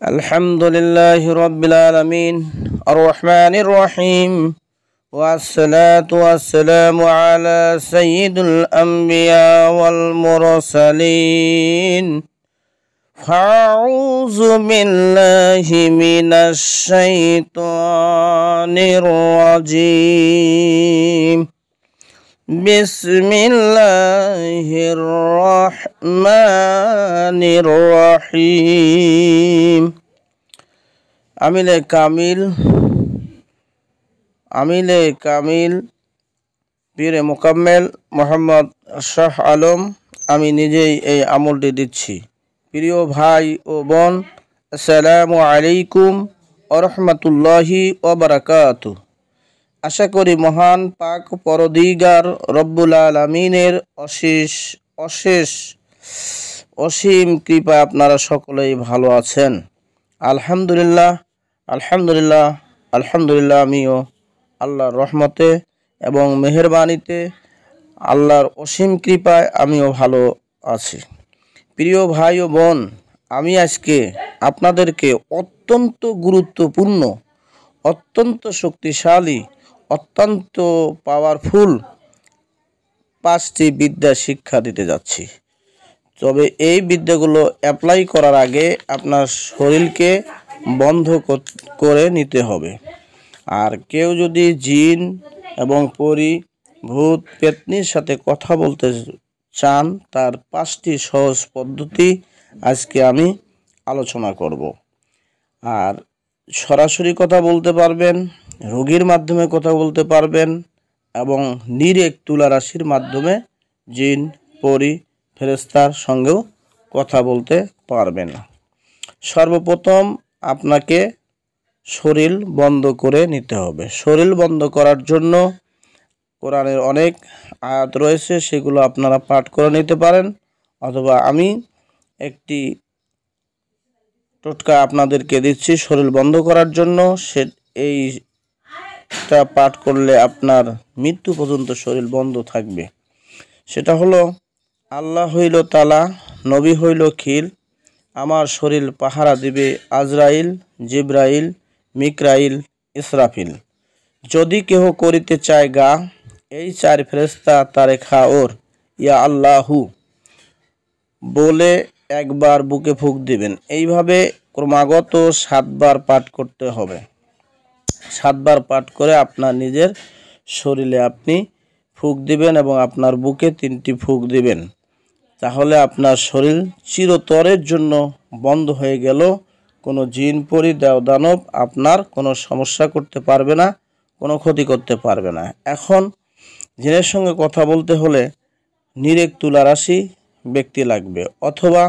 الحمد لله رب العالمين الرحمن الرحيم والصلاة والسلام على سيد الأنبياء والمرسلين فأعوذ بالله من الشيطان الرجيم بسم الله الرحمن الرحيم আমিলে কামিল পীরে মোকাম্মেল মোহাম্মদ শাহ আলম আমি নিজেই এই আমলটি দিচ্ছি। প্রিয় ভাই ও বোন, আসসালামু আলাইকুম ওয়া রাহমাতুল্লাহি ওয়া বারাকাতুহু। আশা করি মহান পাক পরদিগার রব্বুল আলামিনের অসীম কৃপায় আপনারা সকলেই ভালো আছেন। আলহামদুলিল্লাহ আমিও আল্লাহর রহমতে এবং মেহেরবানিতে, আল্লাহর অসীম কৃপায় আমিও ভালো আছি। প্রিয় ভাই ও বোন, আমি আজকে আপনাদেরকে অত্যন্ত গুরুত্বপূর্ণ, অত্যন্ত শক্তিশালী, অত্যন্ত পাওয়ারফুল 5টি বিদ্যা শিক্ষা দিতে যাচ্ছি। তবে এই বিদ্যাগুলো অ্যাপ্লাই করার আগে আপনার শরীরকে বন্ধ করে নিতে হবে। আর কেউ যদি জিন এবং পরী, ভূত, পেতনির সাথে কথা বলতে চান, তার 5টি সহজ পদ্ধতি আজকে আমি আলোচনা করব। আর সরাসরি কথা বলতে পারবেন, রোগীর মাধ্যমে কথা বলতে পারবেন এবং নিরেক তুলা রাশির মাধ্যমে জিন, পরী, ফেরেশতার সঙ্গেও কথা বলতে পারবেন। সর্বপ্রথম আপনাকে শরীর বন্ধ করে নিতে হবে। শরীর বন্ধ করার জন্য কোরআনের অনেক আয়াত রয়েছে, সেগুলো আপনারা পাঠ করে নিতে পারেন, অথবা আমি একটি টোটকা আপনাদেরকে দিচ্ছি শরীর বন্ধ করার জন্য। এইটা পাঠ করলে আপনার মৃত্যু পর্যন্ত শরীর বন্ধ থাকবে। সেটা হলো, আল্লাহ হইল তালা, নবী হইল খিল, আমার শরীর পাহারা দিবে আজরাইল, জিব্রাইল, মিকরাইল, ইসরাফিল। যদি কেহ করিতে চায় গা, এই 4 ফেরেশতা তারে খাওর, ইয়া আল্লাহু বলে একবার বুকে ফুঁক দিবেন। এইভাবে ক্রমাগত 7 বার পাঠ করতে হবে। 7 বার পাঠ করে আপনার নিজের শরীরে আপনি ফুঁক দিবেন এবং আপনার বুকে 3টি ফুঁক দিবেন। তাহলে আপনার শরীর চিরতরের জন্য বন্ধ হয়ে গেল। কোনো জিন, পরী, দেবদানব আপনার কোনো সমস্যা করতে পারবে না, কোনো ক্ষতি করতে পারবে না। এখন জিনের সঙ্গে কথা বলতে হলে নিরেক তুলা রাশি ব্যক্তি লাগবে, অথবা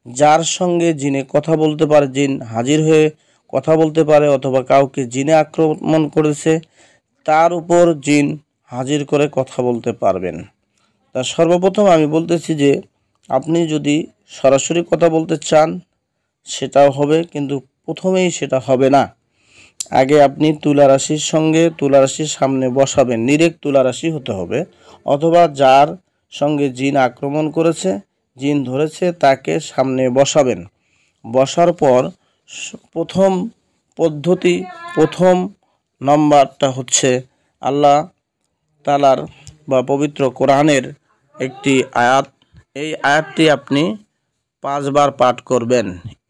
যার সঙ্গে জিনে কথা বলতে পারে, জিন হাজির হয়ে কথা বলতে পারে, অথবা কাউকে জিনে আক্রমণ করেছে তার উপর জিন হাজির করে কথা বলতে পারবেন। তা সর্বপ্রথম আমি বলতেছি যে আপনি যদি সরাসরি কথা বলতে চান সেটাও হবে, কিন্তু প্রথমেই সেটা হবে না। আগে আপনি তুলা রাশির সঙ্গে তুলা রাশির সামনে বসাবেন, নিরেক তুলা রাশি হতে হবে, অথবা যার সঙ্গে জিন আক্রমণ করেছে, জিন ধরেছে, তাকে সামনে বসাবেন। বসার পর প্রথম নম্বরটা হচ্ছে আল্লাহ তাআলার বা পবিত্র কোরআনের একটি আয়াত। এই আয়াতটি আপনি 5 বার পাঠ করবেন।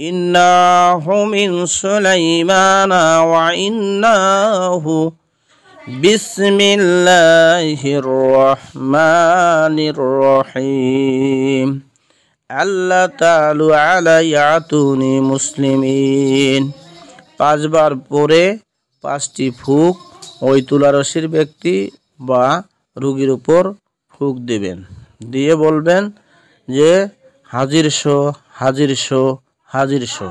ইন্নাহু মিন সুলাইমানা ওয়া ইন্নাহু বিসমিল্লাহির রহমানির রহিম আল্লাহ তাআলা আলাইয়া আতুনি মুসলিমিন। 5 বার পরে 5টি ফুঁক ওই তুলারাশির ব্যক্তি বা রোগীর উপর ফুঁক দেবেন, দিয়ে বলবেন যে হাজির শো, হাজির শো, হাজির শো,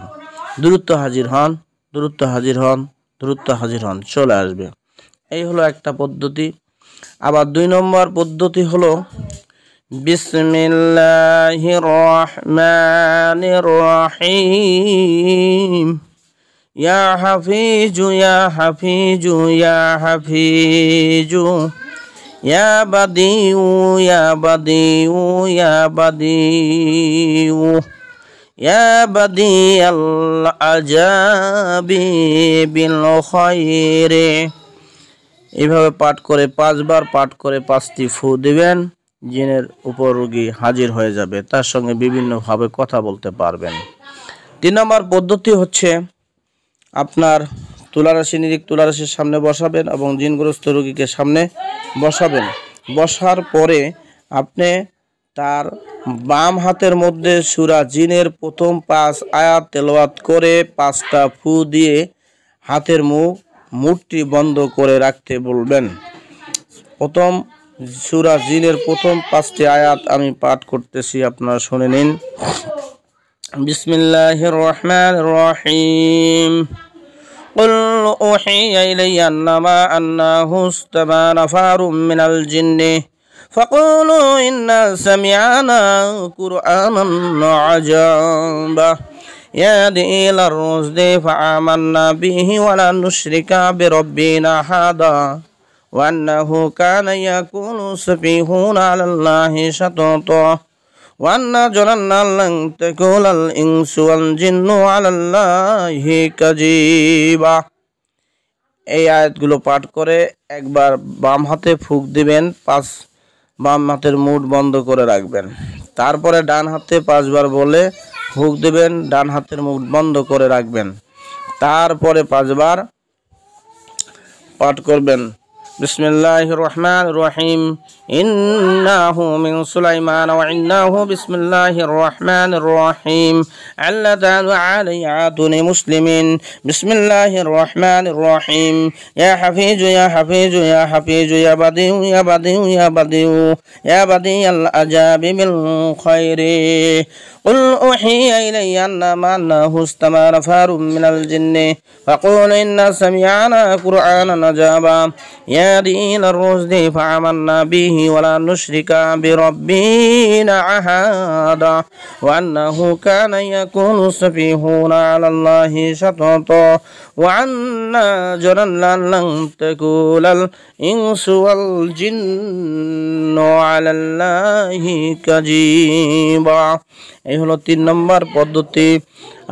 দ্রুত হাজির হন, দ্রুত হাজির হন, দ্রুত হাজির হন, চলে আসবে। এই হলো একটা পদ্ধতি। আবার 2 নম্বর পদ্ধতি হলো বিসমিল্লাহির রহমানির রহিম ইয়া হাফিজু ইয়া হাফিজু ইয়া হাফিজু ইয়া বাদিউ ইয়া বাদিউ ইয়া বাদিউ ইয়া বাদিয়াল আজাবি বিল খায়রে। এইভাবে পাঠ করে 5 বার পাঠ করে 5টি ফু দিবেন। জিনের উপর রোগী হাজির হয়ে যাবে, তার সঙ্গে বিভিন্নভাবে কথা বলতে পারবেন। 3 নম্বর পদ্ধতি হচ্ছে আপনার তুলারাশি নিরিখ তুলারাশির সামনে বসাবেন এবং জিনগ্রস্ত রোগীকে সামনে বসাবেন। বসার পরে আপনি তার বাম হাতের মধ্যে সূরা জিনের প্রথম 5 আয়াত তেলাওয়াত করে 5টা ফু দিয়ে হাতের মুখটি বন্ধ করে রাখতে বলবেন। প্রথম সূরা জিনের প্রথম 5টি আয়াত আমি পাঠ করতেছি, আপনারা শুনে নিন। বিসমিল্লাহির রহমানির রহিম। قل أوحي إلي أنما أنه استمع نفر من الجن فقولوا إنا سمعنا قرآنا عجبا يهدي إلى الرشد فآمنا به ولن نشرك بربنا أحدا وأنه كان يقول السفيهون على الله شططا وأنا ظننا لن تقول الإنس والجن على الله كذبا। এই আয়াতগুলো পাঠ করে একবার বাম হাতে ফুঁক দিবেন, 5 বাম হাতের মুখ বন্ধ করে রাখবেন। তারপরে ডান হাতে 5 বার বলে ফুঁক দিবেন, ডান হাতের মুখ বন্ধ করে রাখবেন। তারপরে 5 বার পাঠ করবেন। বিসমিল্লাহির রহমানির রহিম। ইন্নাহু মিন সুলাইমান ওয়া ইন্নাহু বিসমিল্লাহির রহমানির রহিম। আল্লাহ তাআলা আলাইয়াতুনি মুসলিমিন। বিসমিল্লাহির রহমানির রহিম। ইয়া হাফিজু ইয়া হাফিজু ইয়া হাফিজু ইয়া বাদিউ ইয়া বাদিউ ইয়া বাদিউ ইয়া বাদিয়াল আজাবি বিল খায়রি। قل أوحي إلي أنما أنه استمع نفر من الجن فقولوا إنا سمعنا قرآنا عجبا يهدي إلى الرشد فآمنا به ولا نشرك بربنا أحدا وأنه كان يقول السفيهون على الله شططا وأنا ظننا لن تقول الإنس والجن على الله كذبا। এই হলো 3 নম্বর পদ্ধতি।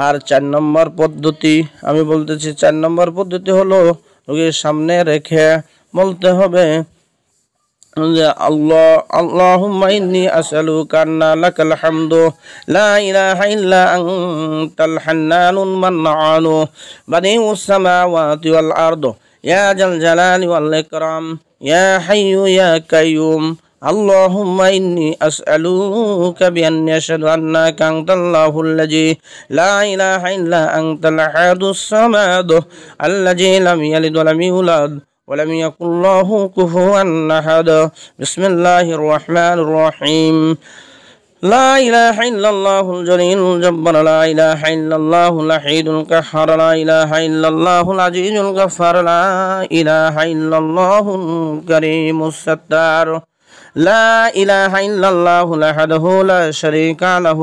আর 4 নম্বর পদ্ধতি আমি বলতেছি। 4 নম্বর পদ্ধতি হলো রোগীর সামনে রেখে বলতে হবে যে আল্লাহুম্মা ইন্নী আসআলুকা আন্না লাকাল হামদু লা ইলাহা ইল্লা আনতাল হান্নানুল মান্নানু বাদিউস সামাওয়াতি ওয়াল আরদ ইয়া জাল জালালি ওয়াল ইকরাম ইয়া হাইয়ু ইয়া কাইয়ুম। اللهم إني أسألك بأن أشهد أنك أنت الله الذي لا إله إلا أنت الأحد الصمد الذي لم يلد ولم يولد ولم يكن له كفوا أحد بسم الله الرحمن الرحيم لا إله إلا الله الجليل الجبار لا إله إلا الله الوحيد القهار لا إله إلا الله العزيز الغفار لا إله إلا الله الكريم الستار لا إله إلا الله وحده لا شريك له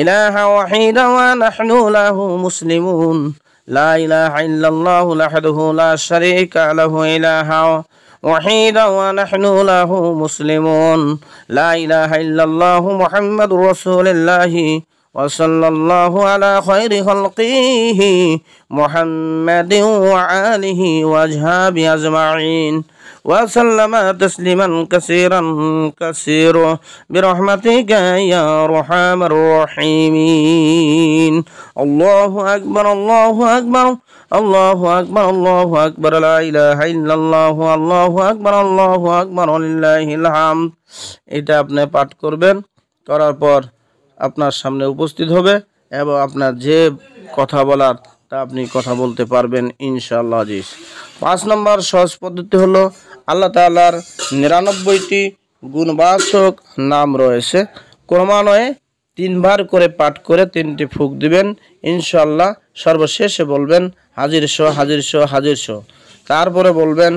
إله وحيد ونحن له مسلمون لا إله إلا الله وحده لا شريك له إله وحيد ونحن له مسلمون لا إله إلا الله محمد رسول الله وصلى الله على خير خلقه محمد وآله وأصحابه أجمعين وسلم تسليما كثيرا كثيرا برحمتك يا أرحم الراحمين الله أكبر الله أكبر الله أكبر الله أكبر لا إله إلا الله الله أكبر الله أكبر ولله الحمد। এটা আপনি পাঠ করবেন, করার পর আপনার সামনে উপস্থিত হবে এবং আপনার যে কথা বলার তা আপনি কথা বলতে পারবেন ইনশাআল্লাহ আজিজ। 5 নম্বর সহজ পদ্ধতি হলো আল্লাহ তাআলার 99টি গুণবাচক নাম রয়েছে, ক্রমান্বয়ে 3 বার করে পাঠ করে 3টি ফুঁক দিবেন ইনশাআল্লাহ। সর্বশেষে বলবেন হাজির শো হাজির শো হাজির শো। তারপরে বলবেন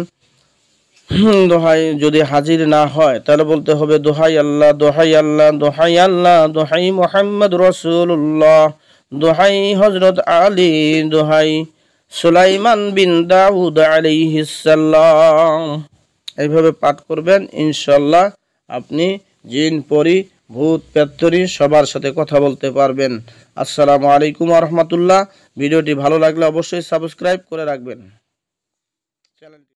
দোহাই, যদি হাজির না হয় তাহলে বলতে হবে দোহাই আল্লাহ দোহাই আল্লাহ দোহাই আল্লাহ দোহাই মুহাম্মদ রাসূলুল্লাহ দোহাই হযরত আলী দোহাই সুলাইমান বিন দাউদ আলাইহিস সালাম। এইভাবে পাঠ করবেন ইনশাআল্লাহ। আপনি জিন পরি ভূত প্রেতরি সবার সাথে কথা বলতে পারবেন। আসসালামু আলাইকুম ওয়া রাহমাতুল্লাহ। ভিডিওটি ভালো লাগলে অবশ্যই সাবস্ক্রাইব করে রাখবেন।